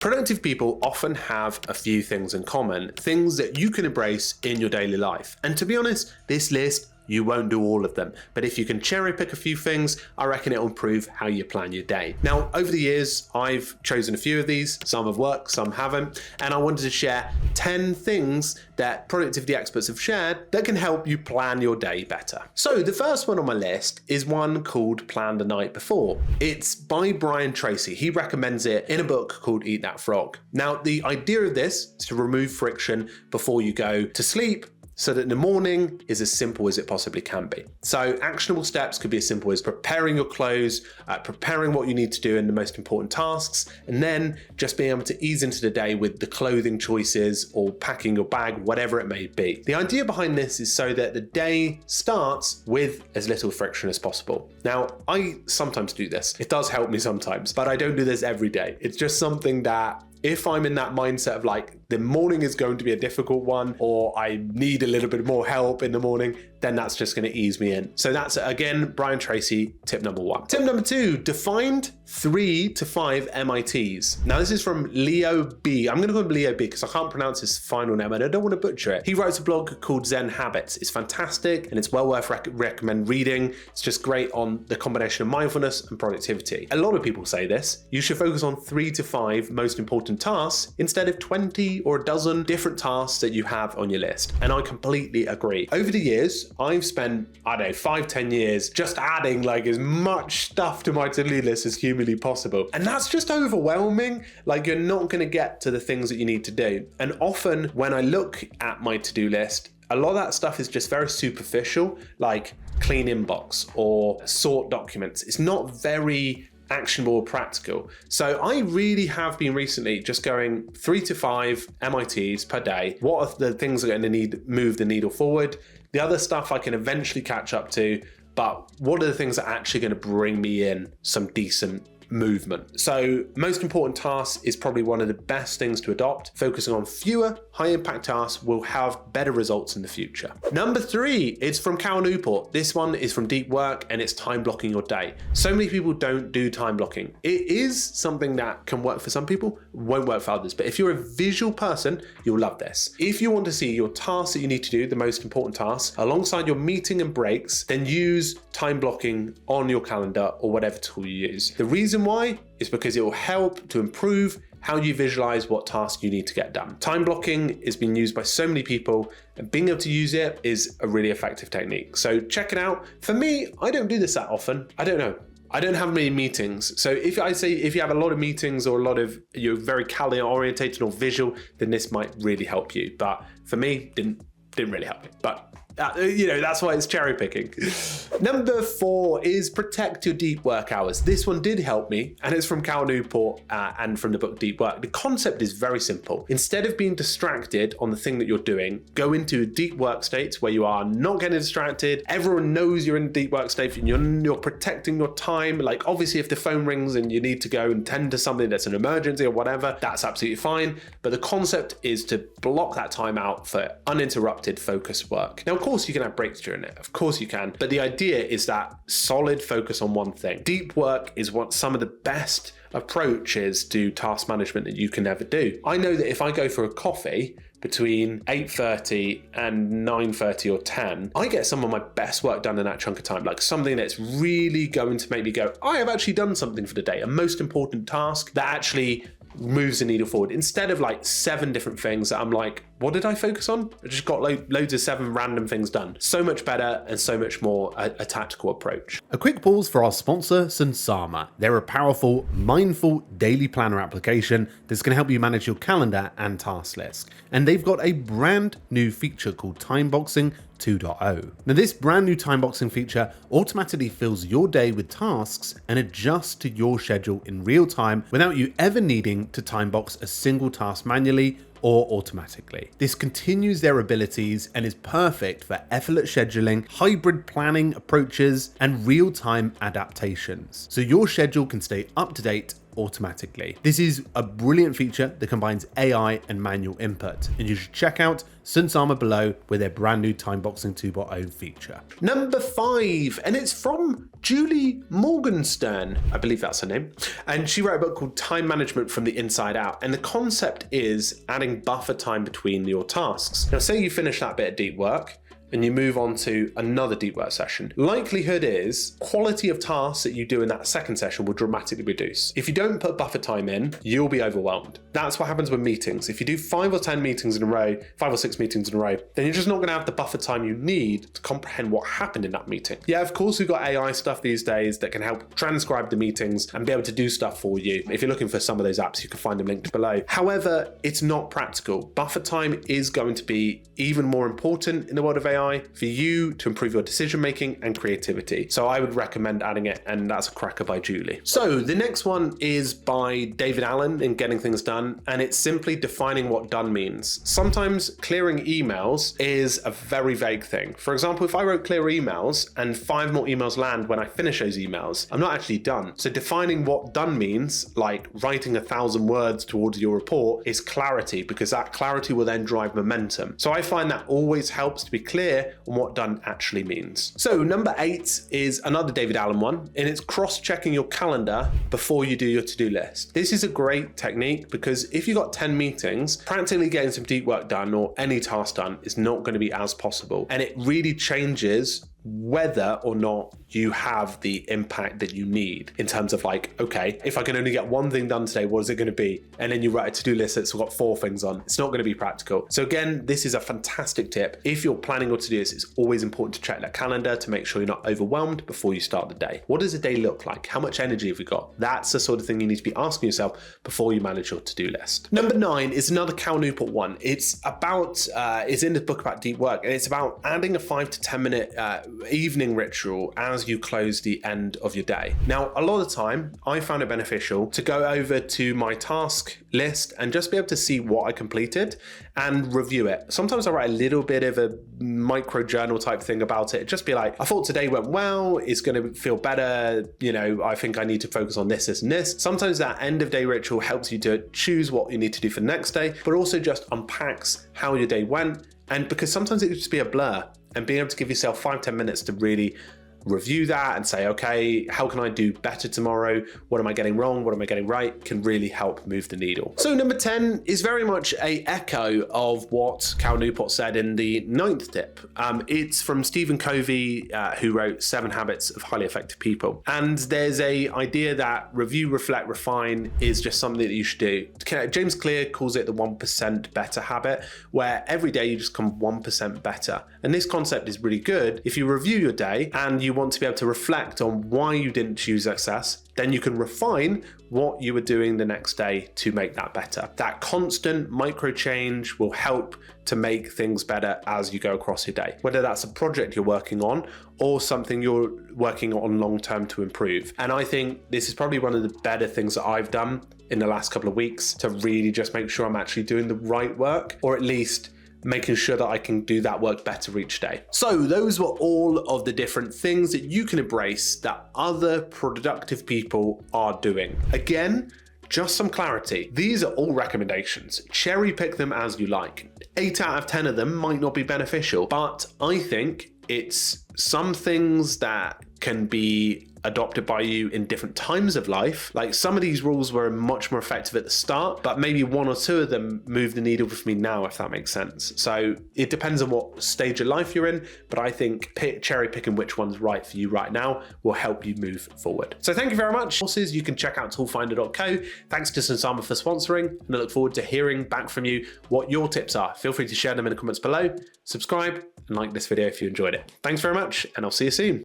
Productive people often have a few things in common, things that you can embrace in your daily life. And to be honest, this list, you won't do all of them, but if you can cherry pick a few things, I reckon it'll improve how you plan your day. Now, over the years, I've chosen a few of these. Some have worked, some haven't, and I wanted to share 10 things that productivity experts have shared that can help you plan your day better. So the first one on my list is one called Plan the Night Before. It's by Brian Tracy. He recommends it in a book called Eat That Frog. Now, the idea of this is to remove friction before you go to sleep, so that the morning is as simple as it possibly can be. So actionable steps could be as simple as preparing your clothes, preparing what you need to do in the most important tasks, and then just being able to ease into the day with the clothing choices or packing your bag, whatever it may be. The idea behind this is so that the day starts with as little friction as possible. Now, I sometimes do this. It does help me sometimes, but I don't do this every day. It's just something that if I'm in that mindset of like the morning is going to be a difficult one, or I need a little bit more help in the morning, then that's just going to ease me in. So that's, again, Brian Tracy, tip number 1. Tip number 2, defined 3 to 5 MITs. Now this is from Leo B. I'm going to call him Leo B because I can't pronounce his final name and I don't want to butcher it. He writes a blog called Zen Habits. It's fantastic and it's well worth recommend reading. It's just great on the combination of mindfulness and productivity. A lot of people say this. You should focus on 3 to 5 most important tasks instead of 20 or a dozen different tasks that you have on your list. And I completely agree. Over the years, I've spent, 5-10 years just adding like as much stuff to my to-do list as humanly possible. And that's just overwhelming. Like you're not going to get to the things that you need to do. And often when I look at my to-do list, a lot of that stuff is just very superficial, like clean inbox or sort documents. It's not very actionable or practical. So I really have been recently just going 3 to 5 MITs per day. What are the things that are going to move the needle forward? The other stuff I can eventually catch up to, but what are the things that are actually going to bring me in some decent movement? So most important tasks is probably one of the best things to adopt. Focusing on fewer high impact tasks will have better results in the future. Number 3, it's from Cal Newport. This one is from Deep Work and it's time blocking your day. So many people don't do time blocking. It is something that can work for some people, won't work for others. But if you're a visual person, you'll love this. If you want to see your tasks that you need to do, the most important tasks, alongside your meeting and breaks, then use time blocking on your calendar or whatever tool you use. The reason why is because it will help to improve how you visualize what tasks you need to get done. Time blocking is being used by so many people and being able to use it is a really effective technique. So check it out. For me, I don't do this that often. I don't know. I don't have many meetings. So if you have a lot of meetings or you're very calendar orientated or visual, then this might really help you. But for me, didn't really help me. But that's why it's cherry picking. Number 4 is protect your deep work hours. This one did help me and it's from Cal Newport and from the book Deep Work. The concept is very simple. Instead of being distracted on the thing that you're doing, go into a deep work state where you are not getting distracted. Everyone knows you're in a deep work state and you're protecting your time. Like obviously if the phone rings and you need to go and tend to something that's an emergency or whatever, that's absolutely fine. But the concept is to block that time out for uninterrupted focused work. Now, of course you can have breaks during it, of course you can, but the idea is that solid focus on one thing. Deep work is some of the best approaches to task management that you can ever do. I know that if I go for a coffee between 8:30 and 9:30 or 10, I get some of my best work done in that chunk of time, like something that's really going to make me go, I have actually done something for the day, a most important task that actually moves the needle forward, instead of like 7 different things that I'm like, what did I focus on? I just got loads of 7 random things done. So much better and so much more a tactical approach. A quick pause for our sponsor, Sunsama. They're a powerful, mindful daily planner application that's going to help you manage your calendar and task list. And they've got a brand new feature called Timeboxing 2.0. Now this brand new timeboxing feature automatically fills your day with tasks and adjusts to your schedule in real time without you ever needing to timebox a single task manually or automatically. This continues their abilities and is perfect for effortless scheduling, hybrid planning approaches, and real-time adaptations. So your schedule can stay up to date automatically. This is a brilliant feature that combines AI and manual input, and you should check out Sunsama below with their brand new Timeboxing 2.0 feature. Number 5, and it's from Julie Morgenstern, I believe that's her name, and she wrote a book called Time Management from the Inside Out, and the concept is adding buffer time between your tasks. Now say you finish that bit of deep work, and you move on to another deep work session. Likelihood is quality of tasks that you do in that second session will dramatically reduce. If you don't put buffer time in, you'll be overwhelmed. That's what happens with meetings. If you do 5 or 10 meetings in a row, 5 or 6 meetings in a row, then you're just not gonna have the buffer time you need to comprehend what happened in that meeting. Yeah, of course we've got AI stuff these days that can help transcribe the meetings and be able to do stuff for you. If you're looking for some of those apps, you can find them linked below. However, it's not practical. Buffer time is going to be even more important in the world of AI for you to improve your decision making and creativity. So I would recommend adding it, and that's a cracker by Julie. So the next one is by David Allen in Getting Things Done, and it's simply defining what done means. Sometimes clearing emails is a very vague thing. For example, if I wrote clear emails and 5 more emails land when I finish those emails, I'm not actually done. So defining what done means, like writing 1,000 words towards your report, is clarity, because that clarity will then drive momentum. So I find that always helps to be clear on what done actually means. So number 8 is another David Allen one, and it's cross-checking your calendar before you do your to-do list. This is a great technique because if you've got 10 meetings, practically getting some deep work done or any task done is not going to be as possible. And it really changes whether or not you have the impact that you need in terms of like, okay, if I can only get one thing done today, what is it going to be? And then you write a to-do list that's got 4 things on. It's not going to be practical. So again, this is a fantastic tip. If you're planning your to-do list, it's always important to check that calendar to make sure you're not overwhelmed before you start the day. What does a day look like? How much energy have we got? That's the sort of thing you need to be asking yourself before you manage your to-do list. Number 9 is another Cal Newport one. It's about, it's in the book about deep work, and it's about adding a 5 to 10 minute evening ritual as you close the end of your day. Now, a lot of the time, I found it beneficial to go over to my task list and just be able to see what I completed and review it. Sometimes I write a little bit of a micro journal type thing about it. Just be like, I thought today went well, it's going to feel better, you know, I think I need to focus on this, this, and this. Sometimes that end of day ritual helps you to choose what you need to do for the next day, but also just unpacks how your day went. And because sometimes it could just be a blur, and being able to give yourself 5-10 minutes to really review that and say, okay, how can I do better tomorrow? What am I getting wrong? What am I getting right? Can really help move the needle. So number 10 is very much a echo of what Cal Newport said in the 9th tip. It's from Stephen Covey, who wrote 7 Habits of Highly Effective People. And there's a idea that review, reflect, refine is just something that you should do. James Clear calls it the 1% better habit, where every day you just become 1% better. And this concept is really good. If you review your day and you want to be able to reflect on why you didn't choose success, then you can refine what you were doing the next day to make that better. That constant micro change will help to make things better as you go across your day, whether that's a project you're working on or something you're working on long term to improve. And I think this is probably one of the better things that I've done in the last couple of weeks to really just make sure I'm actually doing the right work, or at least making sure that I can do that work better each day. So those were all of the different things that you can embrace that other productive people are doing. Again, just some clarity. These are all recommendations. Cherry pick them as you like. 8 out of 10 of them might not be beneficial, but I think it's some things that can be adopted by you in different times of life. Like some of these rules were much more effective at the start, but maybe 1 or 2 of them move the needle for me now, if that makes sense. So it depends on what stage of life you're in, but I think cherry picking which one's right for you right now will help you move forward. So thank you very much. Courses you can check out toolfinder.co. Thanks to Sunsama for sponsoring, and I look forward to hearing back from you what your tips are. Feel free to share them in the comments below, subscribe, and like this video if you enjoyed it. Thanks very much, and I'll see you soon.